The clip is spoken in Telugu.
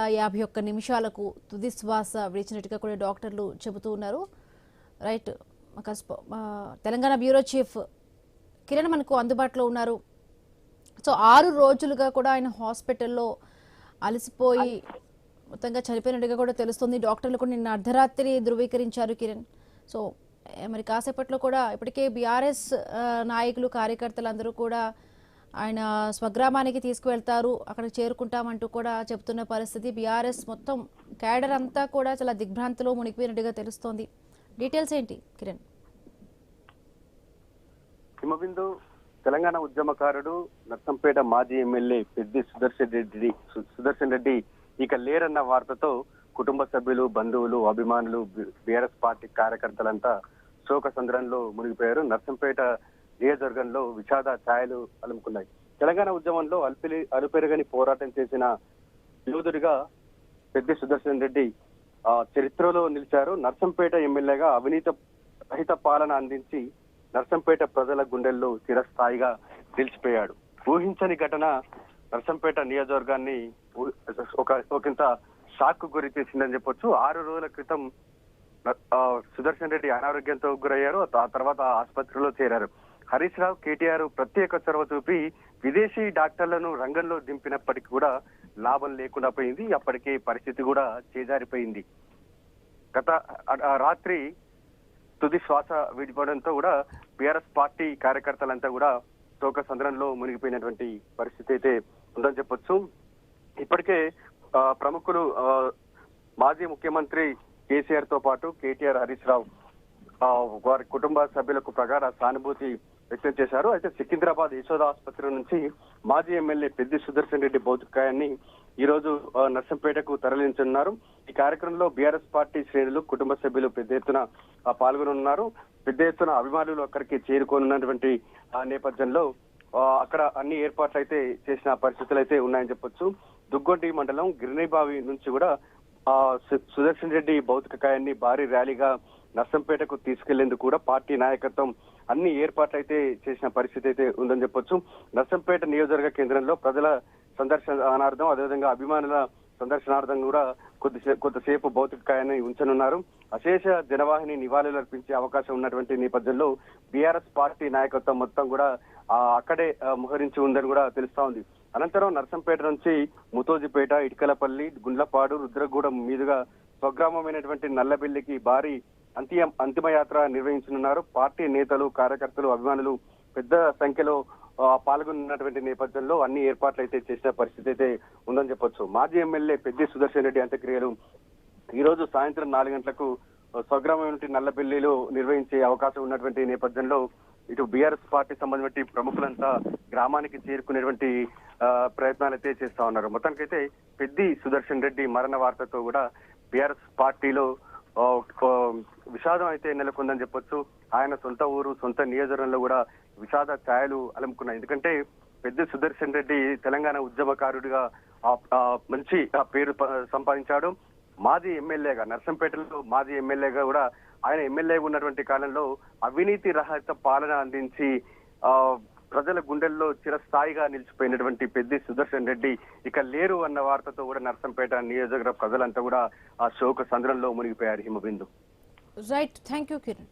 51 నిమిషాలకు తుది శ్వాస విడిచినట్టుగా కూడా డాక్టర్లు చెబుతూ ఉన్నారు. Right, Telangana bureau chief Kiran మనకు అందుబాటులో ఉన్నారు. సో 6 రోజులుగా కూడా ఆయన హాస్పిటల్లో అలసిపోయి మొత్తంగా చనిపోయినట్టుగా కూడా తెలుస్తుంది. డాక్టర్లు కూడా నిన్న అర్ధరాత్రి ధృవీకరించారు కిరణ్. సో మరి కాసేపట్లో కూడా ఇప్పటికే బీఆర్ఎస్ నాయకులు కార్యకర్తలు అందరూ కూడా ఆయన స్వగ్రామానికి తీసుకువెళ్తారు, అక్కడికి చేరుకుంటామంటూ కూడా చెప్తున్న పరిస్థితి. బీఆర్ఎస్ మొత్తం క్యాడర్ అంతా కూడా చాలా దిగ్భ్రాంతిలో మునిగిపోయినట్టుగా తెలుస్తోంది. డీటెయిల్స్ ఏంటి కిరణ్? హిమబిందు, తెలంగాణ ఉద్యమకారుడు నర్సంపేట మాజీ ఎమ్మెల్యే పెద్ది సుదర్శన్ రెడ్డి ఇక లేరన్న వార్తతో కుటుంబ సభ్యులు, బంధువులు, అభిమానులు, బీఆర్ఎస్ పార్టీ కార్యకర్తలంతా శోక సంద్రంలో మునిగిపోయారు. నర్సంపేట నియోజకవర్గంలో విషాద ఛాయలు అలుముకున్నాయి. తెలంగాణ ఉద్యమంలో అలుపెరగని పోరాటం చేసిన యోధుడిగా పెద్ది సుదర్శన్ రెడ్డి చరిత్రలో నిలిచారు. నర్సంపేట ఎమ్మెల్యేగా అవినీతి రహిత పాలన అందించి నర్సంపేట ప్రజల గుండెల్లో చిరస్థాయిగా నిలిచిపోయాడు. ఊహించని ఘటన నర్సంపేట నియోజకవర్గాన్ని ఒకంత షాక్ గురి చేసిందని చెప్పొచ్చు. 6 రోజుల క్రితం సుదర్శన్ రెడ్డి అనారోగ్యంతో గురయ్యారు. ఆ తర్వాత ఆసుపత్రిలో చేరారు. హరీష్ రావు, కేటీఆర్ ప్రత్యేక చొరవ చూపి విదేశీ డాక్టర్లను రంగంలో దింపినప్పటికీ కూడా లాభం లేకుండా పోయింది. అప్పటికే పరిస్థితి కూడా చేజారిపోయింది. గత రాత్రి తుది శ్వాస విడిపోవడంతో కూడా బీఆర్ఎస్ పార్టీ కార్యకర్తలంతా కూడా శోక సంద్రంలో మునిగిపోయినటువంటి పరిస్థితి అయితే ఉందని చెప్పొచ్చు. ఇప్పటికే ప్రముఖులు మాజీ ముఖ్యమంత్రి కేసీఆర్ తో పాటు కేటీఆర్, హరీష్ రావు వారి కుటుంబ సభ్యులకు ప్రగాఢ సానుభూతి వ్యక్తం చేశారు. అయితే సికింద్రాబాద్ యశోద ఆసుపత్రి నుంచి మాజీ ఎమ్మెల్యే పెద్ది సుదర్శన్ రెడ్డి భౌతికాయాన్ని ఈ రోజు నర్సంపేటకు తరలించనున్నారు. ఈ కార్యక్రమంలో బీఆర్ఎస్ పార్టీ శ్రేణులు, కుటుంబ సభ్యులు పెద్ద ఎత్తున పాల్గొనున్నారు. పెద్ద ఎత్తున అభిమానులు అక్కడికి చేరుకోనున్నటువంటి నేపథ్యంలో అక్కడ అన్ని ఏర్పాట్లు అయితే చేసిన పరిస్థితులు అయితే ఉన్నాయని చెప్పొచ్చు. దుగ్గొండి మండలం గిరినిబావి నుంచి కూడా సుదర్శన్ రెడ్డి భౌతిక కాయాన్ని భారీ ర్యాలీగా నర్సంపేటకు తీసుకెళ్లేందుకు కూడా పార్టీ నాయకత్వం అన్ని ఏర్పాట్లు అయితే చేసిన పరిస్థితి అయితే ఉందని చెప్పొచ్చు. నర్సంపేట నియోజకవర్గ కేంద్రంలో ప్రజల సందర్శనార్థం, అదేవిధంగా అభిమానుల సందర్శనార్థం కూడా కొంతసేపు భౌతిక కాయాన్ని ఉంచనున్నారు. అశేష జనవాహిని నివాళులు అర్పించే అవకాశం ఉన్నటువంటి నేపథ్యంలో బీఆర్ఎస్ పార్టీ నాయకత్వం మొత్తం కూడా అక్కడే ముహరించి ఉందని కూడా తెలుస్తా ఉంది. అనంతరం నర్సంపేట నుంచి ముతోజిపేట, ఇటుకలపల్లి, గుండ్లపాడు, రుద్రగూడెం మీదుగా స్వగ్రామమైనటువంటి నల్లబెల్లికి భారీ అంతిమయాత్ర నిర్వహించనున్నారు. పార్టీ నేతలు, కార్యకర్తలు, అభిమానులు పెద్ద సంఖ్యలో పాల్గొన్నటువంటి నేపథ్యంలో అన్ని ఏర్పాట్లు అయితే చేసిన పరిస్థితి అయితే ఉందని చెప్పొచ్చు. మాజీ ఎమ్మెల్యే పెద్ది సుదర్శన్ రెడ్డి అంత్యక్రియలు ఈ రోజు సాయంత్రం 4 గంటలకు స్వగ్రామం నల్లబెల్లిలో నిర్వహించే అవకాశం ఉన్నటువంటి నేపథ్యంలో ఇటు బీఆర్ఎస్ పార్టీ సంబంధించిన ప్రముఖులంతా గ్రామానికి చేరుకునేటువంటి ప్రయత్నాలు అయితే చేస్తా ఉన్నారు. మొత్తానికైతే పెద్ది సుదర్శన్ రెడ్డి మరణ వార్తతో కూడా బీఆర్ఎస్ పార్టీలో విషాదం అయితే నెలకొందని చెప్పొచ్చు. ఆయన సొంత ఊరు, సొంత నియోజకవర్గంలో కూడా విషాద ఛాయలు అలుముకున్నాయి. ఎందుకంటే పెద్ది సుదర్శన్ రెడ్డి తెలంగాణ ఉద్యమకారుడిగా మంచి పేరు సంపాదించాడు. మాజీ ఎమ్మెల్యేగా, నర్సంపేటలో మాజీ ఎమ్మెల్యేగా కూడా ఆయన ఎమ్మెల్యేగా ఉన్నటువంటి కాలంలో అవినీతి రహిత పాలన అందించి ప్రజల గుండెల్లో చిరస్థాయిగా నిలిచిపోయినటువంటి పెద్ది సుదర్శన్ రెడ్డి ఇక లేరు అన్న వార్తతో కూడా నర్సంపేట నియోజకవర్గ ప్రజలంతా కూడా ఆ శోక సంద్రంలో మునిగిపోయారు. Himabindu. Right, thank you Kiran.